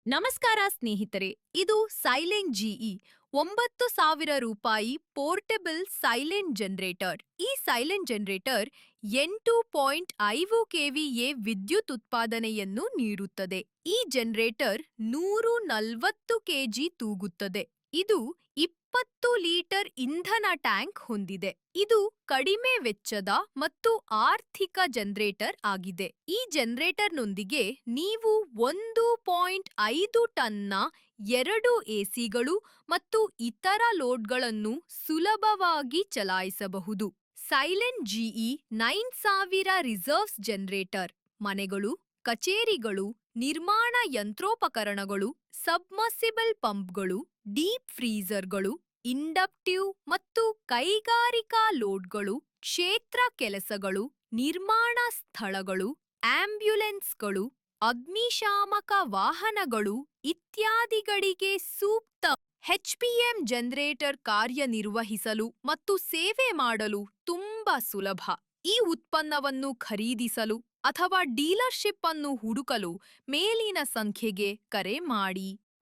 ನಮಸ್ಕಾರ ಸ್ನೇಹಿತರೆ, ಇದು ಸೈಲೆಂಟ್ ಜಿಇ 9,000 ರೂಪಾಯಿ ಪೋರ್ಟಬಲ್ ಸೈಲೆಂಟ್ ಜನರೇಟರ್. ಈ ಸೈಲೆಂಟ್ ಜನರೇಟರ್ 8.5 ಕೆವಿಎ ವಿದ್ಯುತ್ ಉತ್ಪಾದನೆಯನ್ನು ನೀಡುತ್ತದೆ. ಈ ಜನರೇಟರ್ 140 ಕೆಜಿ ತೂಗುತ್ತದೆ. ಇದು 20 ಲೀಟರ್ ಇಂಧನ ಟ್ಯಾಂಕ್ ಹೊಂದಿದೆ. ಇದು ಕಡಿಮೆ ವೆಚ್ಚದ ಮತ್ತು ಆರ್ಥಿಕ ಜನರೇಟರ್ ಆಗಿದೆ. ಈ ಜನರೇಟರ್ನೊಂದಿಗೆ ನೀವು 1.5 ಟನ್ನ 2 ಎಸಿಗಳು ಮತ್ತು ಇತರ ಲೋಡ್ಗಳನ್ನು ಸುಲಭವಾಗಿ ಚಲಾಯಿಸಬಹುದು. ಸೈಲೆಂಟ್ ಜಿಇ 9000 ರಿಸರ್ವ್ಸ್ ಜನರೇಟರ್ ಮನೆಗಳು, ಕಚೇರಿಗಳು, ನಿರ್ಮಾಣ ಯಂತ್ರೋಪಕರಣಗಳು, ಸಬ್ಮರ್ಸಿಬಲ್ ಪಂಪ್ಗಳು, ಡೀಪ್ ಫ್ರೀಜರ್ಗಳು, ಇಂಡಕ್ಟಿವ್ ಮತ್ತು ಕೈಗಾರಿಕಾ ಲೋಡ್ಗಳು, ಕ್ಷೇತ್ರ ಕೆಲಸಗಳು, ನಿರ್ಮಾಣ ಸ್ಥಳಗಳು, ಆಂಬ್ಯುಲೆನ್ಸ್ಗಳು, ಅಗ್ನಿಶಾಮಕ ವಾಹನಗಳು ಇತ್ಯಾದಿಗಳಿಗೆ ಸೂಕ್ತ ಎಚ್ಪಿಎಂ ಜನರೇಟರ್ ಕಾರ್ಯನಿರ್ವಹಿಸಲು ಮತ್ತು ಸೇವೆ ಮಾಡಲು ತುಂಬಾ ಸುಲಭ. ಈ ಉತ್ಪನ್ನವನ್ನು ಖರೀದಿಸಲು ಅಥವಾ ಡೀಲರ್ಶಿಪ್ ಅನ್ನು ಹುಡುಕಲು ಮೇಲಿನ ಸಂಖ್ಯೆಗೆ ಕರೆ ಮಾಡಿ.